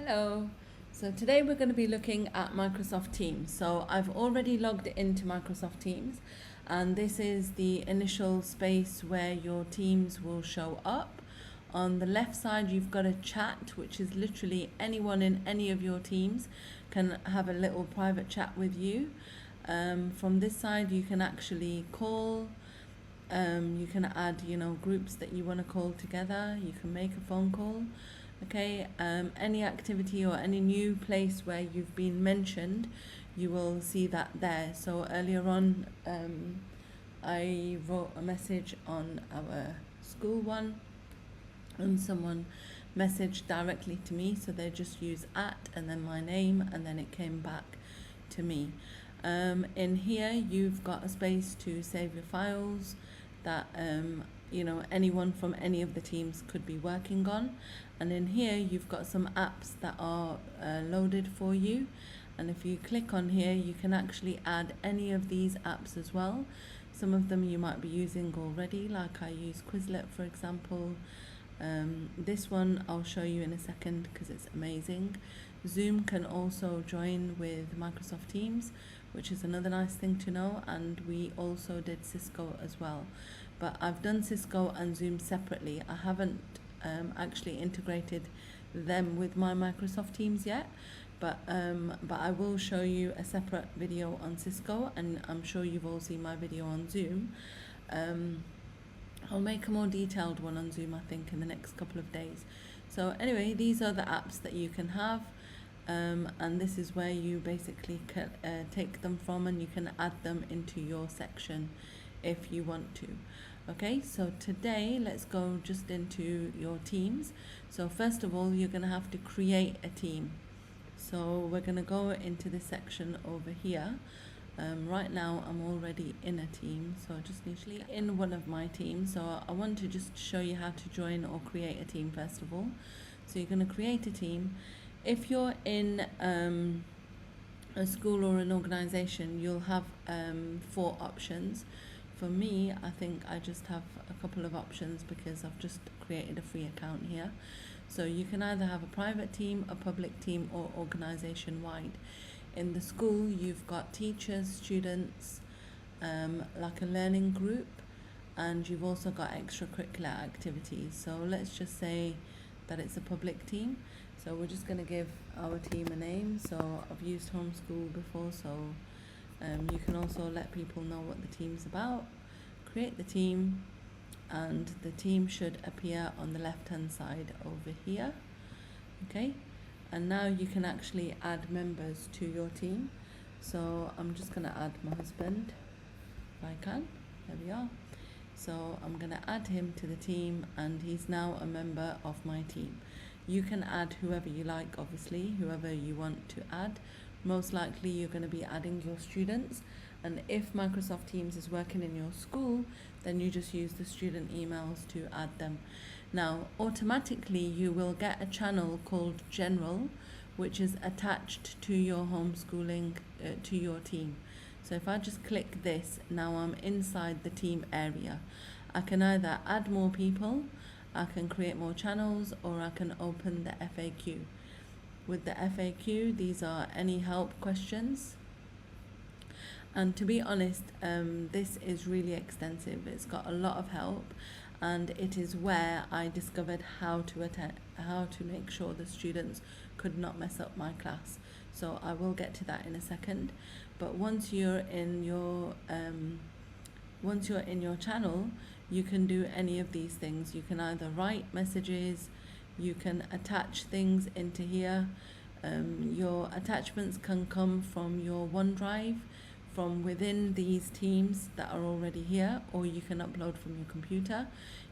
Hello. So today we're going to be looking at Microsoft Teams. So I've already logged into Microsoft Teams, and this is the initial space where your Teams will show up. On the left side you've got a chat, which is literally anyone in any of your teams can have a little private chat with you. From this side you can actually call, you can add groups that you want to call together, you can make a phone call. Okay, any activity or any new place where you've been mentioned, you will see that there. So earlier on, I wrote a message on our school one, and someone messaged directly to me, so they just use @ and then my name, and then it came back to me. In here you've got a space to save your files that anyone from any of the teams could be working on, and in here you've got some apps that are loaded for you, and if you click on here you can actually add any of these apps as well. Some of them you might be using already, like I use Quizlet for example. This one I'll show you in a second because it's amazing. Zoom can also join with Microsoft Teams, which is another nice thing to know, and we also did Cisco as well, but I've done Cisco and Zoom separately. I haven't actually integrated them with my Microsoft Teams yet, but I will show you a separate video on Cisco, and I'm sure you've all seen my video on Zoom. I'll make a more detailed one on Zoom I think in the next couple of days. So anyway, these are the apps that you can have, and this is where you basically take them from, and you can add them into your section if you want to. Okay, so today let's go just into your teams. So first of all you're going to have to create a team. So we're going to go into this section over here. Right now I'm already in a team, so I just need to in one of my teams. So I want to just show you how to join or create a team first of all. So you're going to create a team. If you're in a school or an organization, you'll have 4 options. For me, I think I just have a couple of options because I've just created a free account here. So you can either have a private team, a public team, or organization wide. In the school you've got teachers, students, like a learning group, and you've also got extracurricular activities. So let's just say that it's a public team. So we're just going to give our team a name. So I've used homeschool before, so you can also let people know what the team's about. Create the team, and the team should appear on the left hand side over here. Okay, and now you can actually add members to your team. So I'm just going to add my husband if I can. There we are. So I'm going to add him to the team, and he's now a member of my team. You can add whoever you like, obviously, whoever you want to add. Most likely you're going to be adding your students, and if Microsoft Teams is working in your school, then you just use the student emails to add them. Now automatically you will get a channel called General, which is attached to your homeschooling, to your team. So if I just click this, now I'm inside the team area. I can either add more people, I can create more channels, or I can open the FAQ. With the FAQ, these are any help questions, and to be honest, this is really extensive. It's got a lot of help, and it is where I discovered how to make sure the students could not mess up my class. So I will get to that in a second. But once you're in your channel, you can do any of these things. You can either write messages, you can attach things into here. Your attachments can come from your OneDrive, from within these teams that are already here, or you can upload from your computer.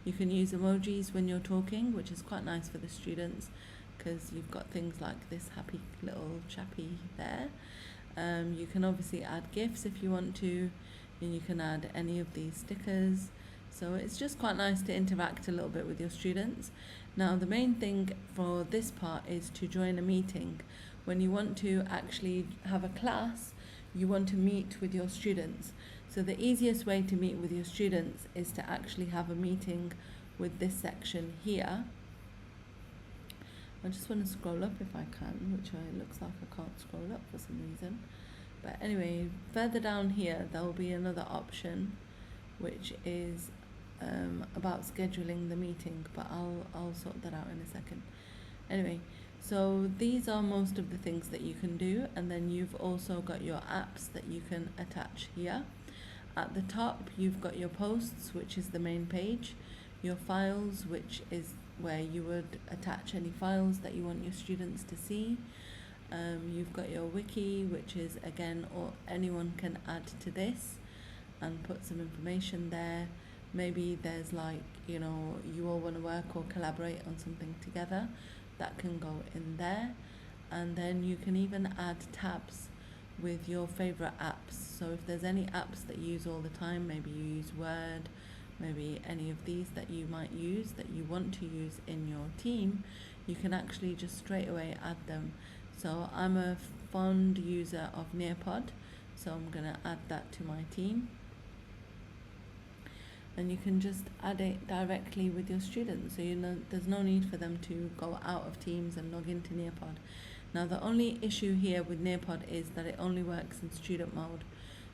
You can use emojis when you're talking, which is quite nice for the students because you've got things like this happy little chappy there. You can obviously add GIFs if you want to, and you can add any of these stickers. So it's just quite nice to interact a little bit with your students. Now the main thing for this part is to join a meeting. When you want to actually have a class, you want to meet with your students. So the easiest way to meet with your students is to actually have a meeting with this section here. I just want to scroll up if I can, which it looks like I can't scroll up for some reason. But anyway, further down here there will be another option, which is about scheduling the meeting, but I'll sort that out in a second. Anyway, so these are most of the things that you can do, and then you've also got your apps that you can attach here. At the top you've got your posts, which is the main page, your files, which is where you would attach any files that you want your students to see. You've got your wiki, which is again, or anyone can add to this and put some information there. Maybe there's like, you know, you all want to work or collaborate on something together, that can go in there. And then you can even add tabs with your favorite apps. So if there's any apps that you use all the time, maybe you use Word, maybe any of these that you might use that you want to use in your team, you can actually just straight away add them. So I'm a fond user of Nearpod, so I'm going to add that to my team. And you can just add it directly with your students, so you know there's no need for them to go out of Teams and log into Nearpod. Now the only issue here with Nearpod is that it only works in student mode,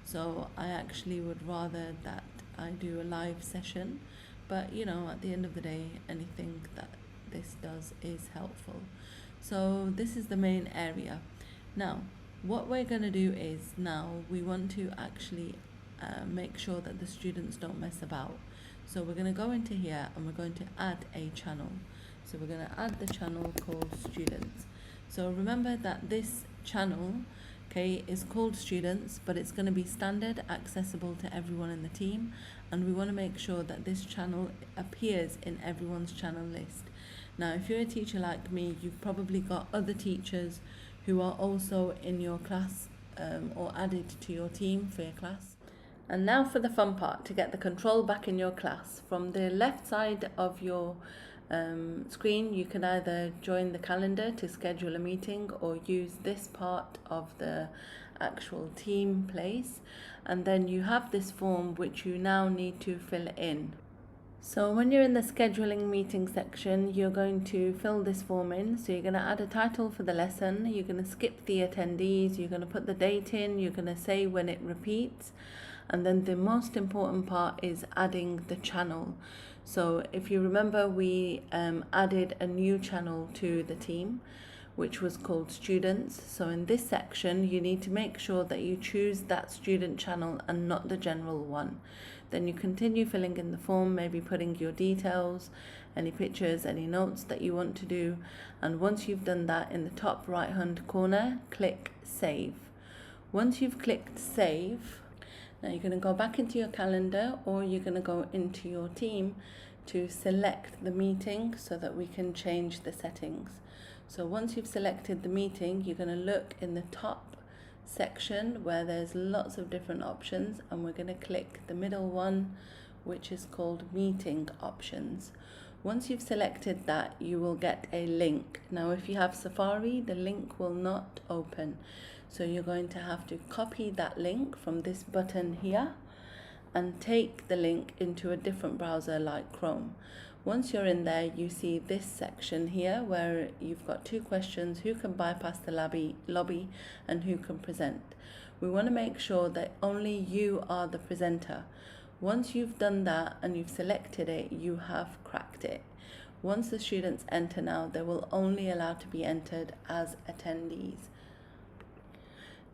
so I actually would rather that I do a live session, but you know, at the end of the day, anything that this does is helpful. So this is the main area. Now what we're going to do is, now we want to actually make sure that the students don't mess about. So we're going to go into here and we're going to add a channel. So we're going to add the channel called students. So remember that this channel, okay, is called students, but it's going to be standard, accessible to everyone in the team, and we want to make sure that this channel appears in everyone's channel list. Now if you're a teacher like me, you've probably got other teachers who are also in your class or added to your team for your class. And now for the fun part, to get the control back in your class. From the left side of your screen, you can either join the calendar to schedule a meeting or use this part of the actual team place. And then you have this form which you now need to fill in. So when you're in the scheduling meeting section, you're going to fill this form in. So you're going to add a title for the lesson, you're going to skip the attendees, you're going to put the date in, you're going to say when it repeats, and then the most important part is adding the channel. So if you remember, we added a new channel to the team, which was called students. So in this section, you need to make sure that you choose that student channel and not the general one. Then you continue filling in the form, maybe putting your details, any pictures, any notes that you want to do. And once you've done that, in the top right hand corner, click save. Once you've clicked save, now you're going to go back into your calendar, or you're going to go into your team to select the meeting so that we can change the settings. So once you've selected the meeting, you're going to look in the top section where there's lots of different options, and we're going to click the middle one, which is called meeting options. Once you've selected that, you will get a link. Now if you have Safari, the link will not open, so you're going to have to copy that link from this button here and take the link into a different browser like Chrome. Once you're in there, you see this section here where you've got two questions: who can bypass the lobby and who can present. We want to make sure that only you are the presenter. Once you've done that and you've selected it, you have cracked it. Once the students enter now, they will only allow to be entered as attendees.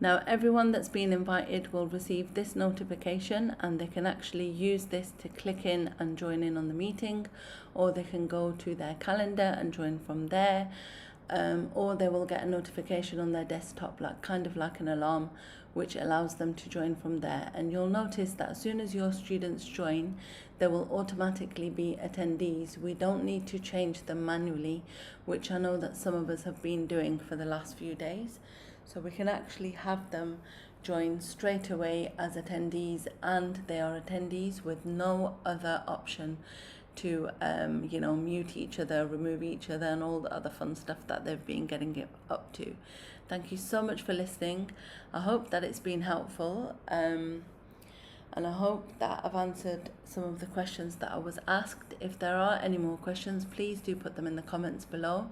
Now everyone that's been invited will receive this notification, and they can actually use this to click in and join in on the meeting, or they can go to their calendar and join from there, or they will get a notification on their desktop, kind of like an alarm, which allows them to join from there. And you'll notice that as soon as your students join, there will automatically be attendees. We don't need to change them manually, which I know that some of us have been doing for the last few days. So we can actually have them join straight away as attendees, and they are attendees with no other option to mute each other, remove each other, and all the other fun stuff that they've been getting up to. Thank you so much for listening. I hope that it's been helpful. and I hope that I've answered some of the questions that I was asked. If there are any more questions, please do put them in the comments below,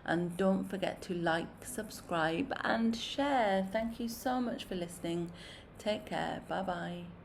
and don't forget to like, subscribe and share. Thank you so much for listening. Take care. Bye bye.